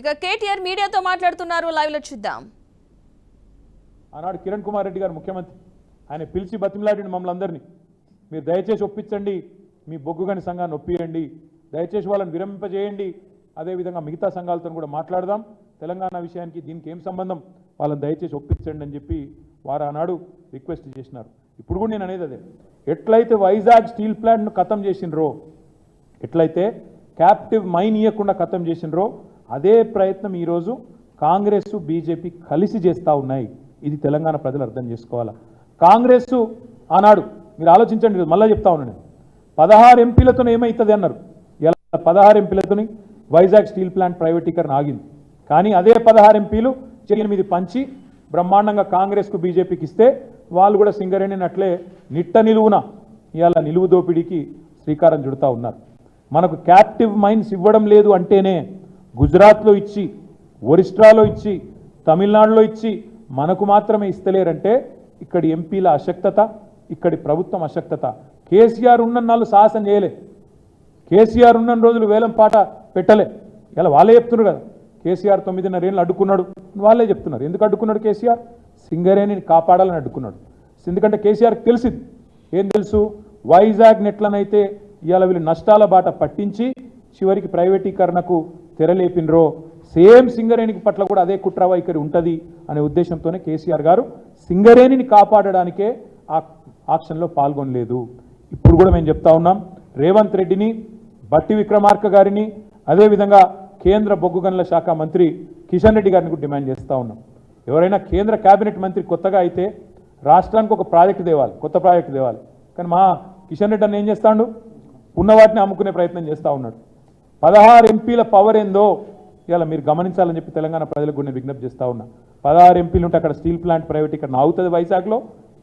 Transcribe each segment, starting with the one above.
ఇక కేటీఆర్ మీడియాతో మాట్లాడుతున్నారు, లైవ్ లో చూద్దాం. ఆనాడు కిరణ్ కుమార్ రెడ్డి గారు ముఖ్యమంత్రి, ఆయన పిలిచి బతిమలాడిన మమ్మల్ని అందరినీ, మీరు దయచేసి ఒప్పించండి, మీ బొగ్గుగని సంఘాన్ని ఒప్పియండి, దయచేసి వాళ్ళని విరమింపజేయండి, అదేవిధంగా మిగతా సంఘాలతో కూడా మాట్లాడదాం, తెలంగాణ విషయానికి దీనికి ఏం సంబంధం, వాళ్ళని దయచేసి ఒప్పించండి అని చెప్పి వారు ఆనాడు రిక్వెస్ట్ చేసినారు. ఇప్పుడు కూడా నేను అనేది అదే, ఎట్లయితే వైజాగ్ స్టీల్ ప్లాంట్ను ఖతం చేసినరో, ఎట్లయితే క్యాప్టివ్ మైన్ ఇవ్వకుండా ఖతం చేసినరో, అదే ప్రయత్నం ఈరోజు కాంగ్రెస్ బీజేపీ కలిసి చేస్తూ ఉన్నాయి. ఇది తెలంగాణ ప్రజలు అర్థం చేసుకోవాలా. కాంగ్రెస్ ఆనాడు మీరు ఆలోచించండి, మళ్ళీ చెప్తా ఉన్నాను, 16 ఎంపీలతో ఏమవుతుంది అన్నారు. ఇలా 16 ఎంపీలతోని వైజాగ్ స్టీల్ ప్లాంట్ ప్రైవేటీకరణ ఆగింది. కానీ అదే 16 ఎంపీలు 8 పంచి బ్రహ్మాండంగా కాంగ్రెస్కు బీజేపీకి ఇస్తే వాళ్ళు కూడా సింగరేణిని అట్లే నిట్ట నిలువున ఇవాళ నిలువు దోపిడీకి శ్రీకారం చుడుతూ ఉన్నారు. మనకు క్యాప్టివ్ మైన్స్ ఇవ్వడం లేదు అంటేనే గుజరాత్లో ఇచ్చి, ఒరిస్ట్రాలో ఇచ్చి, తమిళనాడులో ఇచ్చి మనకు మాత్రమే ఇస్తలేరంటే ఇక్కడి ఎంపీల అశక్తత, ఇక్కడి ప్రభుత్వం అశక్తత. కేసీఆర్ ఉన్నన్నాళ్ళు సాహసం చేయలే, కేసీఆర్ ఉన్న రోజులు వేలం పాట పెట్టలే. ఇలా వాళ్ళే చెప్తున్నారు కదా, కేసీఆర్ 9.5 ఏళ్ళు అడ్డుకున్నాడు, వాళ్ళే చెప్తున్నారు. ఎందుకు అడ్డుకున్నాడు కేసీఆర్? సింగరేణిని కాపాడాలని అడ్డుకున్నాడు. ఎందుకంటే కేసీఆర్కి తెలిసింది, ఏం తెలుసు, వైజాగ్ నెట్లనైతే ఇవాళ వీళ్ళు నష్టాల బాట పట్టించి చివరికి ప్రైవేటీకరణకు తెరలేపినరో, సేమ్ సింగరేణికి పట్ల కూడా అదే కుట్ర వైఖరి ఉంటుంది అనే ఉద్దేశంతోనే కేసీఆర్ గారు సింగరేణిని కాపాడడానికే ఆ ఆక్షన్లో పాల్గొనలేదు. ఇప్పుడు కూడా మేము చెప్తా ఉన్నాం, రేవంత్ రెడ్డిని, బట్టి విక్రమార్క గారిని, అదేవిధంగా కేంద్ర బొగ్గు గనుల శాఖ మంత్రి కిషన్ రెడ్డి గారిని కూడా డిమాండ్ చేస్తూ ఉన్నాం. ఎవరైనా కేంద్ర కేబినెట్ మంత్రి కొత్తగా అయితే రాష్ట్రానికి ఒక ప్రాజెక్టు తేవాలి, కొత్త ప్రాజెక్టు తేవాలి. కానీ మా కిషన్ రెడ్డి అన్న ఏం చేస్తాడు, ఉన్న వాటిని అమ్ముకునే ప్రయత్నం చేస్తూ ఉన్నాడు. 16 ఎంపీల పవర్ ఏందో ఇలా మీరు గమనించాలని చెప్పి తెలంగాణ ప్రజలకు నేను విజ్ఞప్తి చేస్తూ ఉన్నా. 16 ఎంపీలు ఉంటే అక్కడ స్టీల్ ప్లాంట్ ప్రైవేటీకరణ అవుతుంది వైజాగ్లో,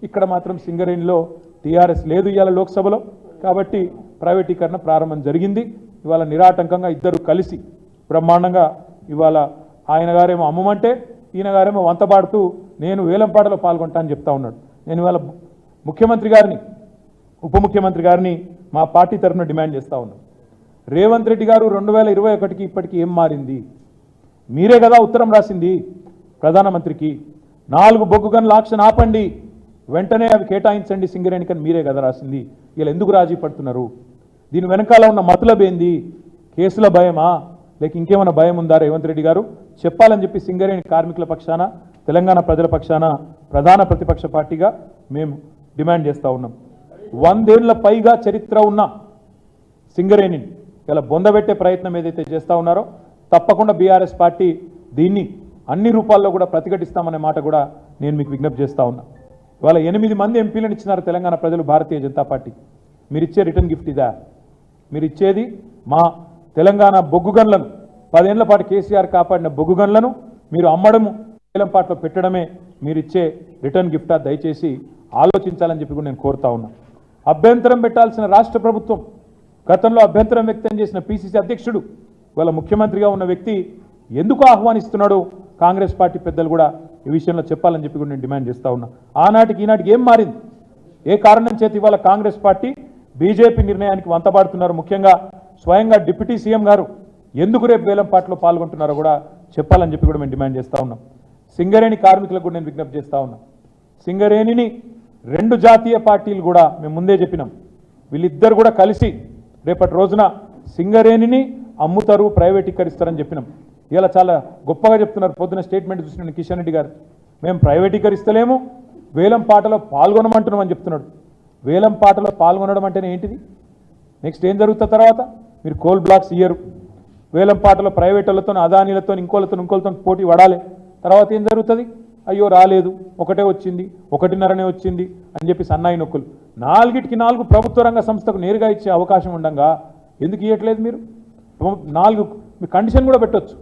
ఇక్కడ మాత్రం సింగరేణిలో టీఆర్ఎస్ లేదు ఇవాళ లోక్సభలో. కాబట్టి ప్రైవేటీకరణ ప్రారంభం జరిగింది. ఇవాళ నిరాటంకంగా ఇద్దరు కలిసి బ్రహ్మాండంగా ఇవాళ ఆయన గారేమో అమ్మమంటే ఈయన గారేమో వంతపాడుతూ నేను వేలంపాటలో పాల్గొంటా అని చెప్తా ఉన్నాడు. నేను ఇవాళ ముఖ్యమంత్రి గారిని, ఉప ముఖ్యమంత్రి గారిని మా పార్టీ తరఫున డిమాండ్ చేస్తూ ఉన్నాం. రేవంత్ రెడ్డి గారు 2021కి ఇప్పటికీ ఏం మారింది? మీరే కదా ఉత్తరం రాసింది ప్రధానమంత్రికి, 4 బొగ్గు గనుల ఆక్షన్ ఆపండి, వెంటనే అవి కేటాయించండి సింగరేణికని మీరే కదా రాసింది. ఇలా ఎందుకు రాజీ పడుతున్నారు? దీని వెనకాల ఉన్న మతలబ్ ఏంది? కేసుల భయమా, లేక ఇంకేమైనా భయం ఉందా? రేవంత్ రెడ్డి గారు చెప్పాలని చెప్పి సింగరేణి కార్మికుల పక్షాన, తెలంగాణ ప్రజల పక్షాన ప్రధాన ప్రతిపక్ష పార్టీగా మేము డిమాండ్ చేస్తూ ఉన్నాం. 100 ఏళ్ల పైగా చరిత్ర ఉన్న సింగరేణిని ఇలా బొందబెట్టే ప్రయత్నం ఏదైతే చేస్తూ ఉన్నారో తప్పకుండా బీఆర్ఎస్ పార్టీ దీన్ని అన్ని రూపాల్లో కూడా ప్రతిఘటిస్తామనే మాట కూడా నేను మీకు విజ్ఞప్తి చేస్తూ ఉన్నా. ఇవాళ 8 మంది ఎంపీలను ఇచ్చినారు తెలంగాణ ప్రజలు భారతీయ జనతా పార్టీ. మీరు ఇచ్చే రిటర్న్ గిఫ్ట్ ఇదా? మీరు ఇచ్చేది మా తెలంగాణ బొగ్గు గన్లను, 10 ఏళ్ల పాటు కేసీఆర్ కాపాడిన బొగ్గు గన్లను మీరు అమ్మడము, వేలంపాట్లో పెట్టడమే మీరు ఇచ్చే రిటర్న్ గిఫ్టా? దయచేసి ఆలోచించాలని చెప్పి కూడా నేను కోరుతా ఉన్నా. అభ్యంతరం పెట్టాల్సిన రాష్ట్ర ప్రభుత్వం, గతంలో అభ్యంతరం వ్యక్తం చేసిన పిసిసి అధ్యక్షుడు, ఇవాళ ముఖ్యమంత్రిగా ఉన్న వ్యక్తి ఎందుకు ఆహ్వానిస్తున్నాడు? కాంగ్రెస్ పార్టీ పెద్దలు కూడా ఈ విషయంలో చెప్పాలని చెప్పి కూడా నేను డిమాండ్ చేస్తూ ఉన్నా. ఆనాటికి ఈనాటికి ఏం మారింది? ఏ కారణం చేతి ఇవాళ కాంగ్రెస్ పార్టీ బీజేపీ నిర్ణయానికి వంతపాడుతున్నారు? ముఖ్యంగా స్వయంగా డిప్యూటీ సీఎం గారు ఎందుకు రేపు వేలంపాట్లో పాల్గొంటున్నారో కూడా చెప్పాలని చెప్పి కూడా మేము డిమాండ్ చేస్తూ ఉన్నాం. సింగరేణి కార్మికులకు కూడా నేను విజ్ఞప్తి చేస్తూ ఉన్నా, సింగరేణిని 2 జాతీయ పార్టీలు కూడా మేము ముందే చెప్పినాం, వీళ్ళిద్దరు కూడా కలిసి రేపటి రోజున సింగరేణిని అమ్ముతారు, ప్రైవేటీకరిస్తారని చెప్పినాం. ఇలా చాలా గొప్పగా చెప్తున్నారు. పొద్దున స్టేట్మెంట్ చూసిన కిషన్ రెడ్డి గారు, మేము ప్రైవేటీకరిస్తలేము, వేలం పాటలో పాల్గొనమంటున్నామని చెప్తున్నాడు. వేలం పాటలో పాల్గొనడం అంటేనే ఏంటిది? నెక్స్ట్ ఏం జరుగుతుంది తర్వాత? మీరు కోల్ బ్లాక్స్ ఇయ్యరు, వేలం పాటలో ప్రైవేటులతో, అదానీలతో, ఇంకోలతో పోటీ పడాలి. తర్వాత ఏం జరుగుతుంది? అయ్యో రాలేదు, ఒకటే వచ్చింది, 1.5 వచ్చింది అని చెప్పి సన్నాయి నొక్కులు. 4కి 4 ప్రభుత్వ రంగ సంస్థకు నేరుగా ఇచ్చే అవకాశం ఉండగా ఎందుకు ఇవ్వట్లేదు? మీరు 4 మీ కండిషన్ కూడా పెట్టొచ్చు.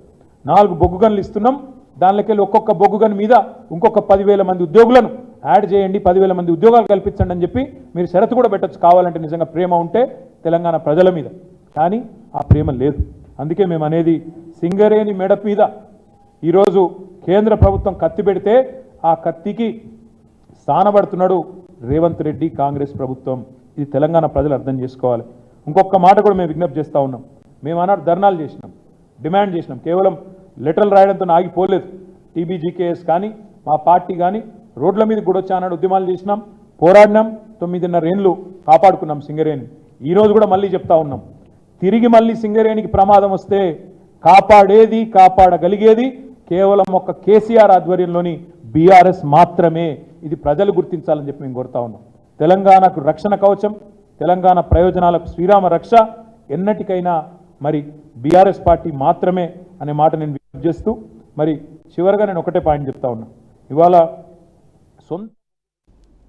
4 బొగ్గు గనులు ఇస్తున్నాం, దానిలోకెళ్ళి ఒక్కొక్క బొగ్గు గన్ మీద ఇంకొక 10,000 మంది ఉద్యోగులను యాడ్ చేయండి, 10,000 మంది ఉద్యోగాలు కల్పించండి అని చెప్పి మీరు షరతు కూడా పెట్టొచ్చు కావాలంటే, నిజంగా ప్రేమ ఉంటే తెలంగాణ ప్రజల మీద. కానీ ఆ ప్రేమ లేదు. అందుకే మేము అనేది, సింగరేణి మెడ మీద ఈరోజు కేంద్ర ప్రభుత్వం కత్తి పెడితే ఆ కత్తికి స్థానపడుతున్నాడు రేవంత్ రెడ్డి, కాంగ్రెస్ ప్రభుత్వం. ఇది తెలంగాణ ప్రజలు అర్థం చేసుకోవాలి. ఇంకొక మాట కూడా మేము విజ్ఞప్తి చేస్తూ ఉన్నాం. మేము అన్నారు ధర్నాలు చేసినాం, డిమాండ్ చేసినాం. కేవలం లెటర్లు రాయడంతో ఆగిపోలేదు. టీబీజీకేఎస్ కానీ మా పార్టీ కానీ రోడ్ల మీద కూడా వచ్చి ఆనాడు ఉద్యమాలు చేసినాం, పోరాడినాం, 9.5 ఏళ్ళు కాపాడుకున్నాం సింగరేణి. ఈరోజు కూడా మళ్ళీ చెప్తా ఉన్నాం, తిరిగి మళ్ళీ సింగరేణికి ప్రమాదం వస్తే కాపాడగలిగేది కేవలం ఒక కేసీఆర్ ఆధ్వర్యంలోని బీఆర్ఎస్ మాత్రమే. ఇది ప్రజలు గుర్తించాలని చెప్పి మేము కోరుతా ఉన్నాం. తెలంగాణకు రక్షణ కవచం, తెలంగాణ ప్రయోజనాలకు శ్రీరామ రక్ష ఎన్నటికైనా మరి బీఆర్ఎస్ పార్టీ మాత్రమే అనే మాట నేను విజ్ఞప్తి చేస్తూ మరి చివరిగా నేను ఒకటే పాయింట్ చెప్తా ఉన్నా. ఇవాళ సొంత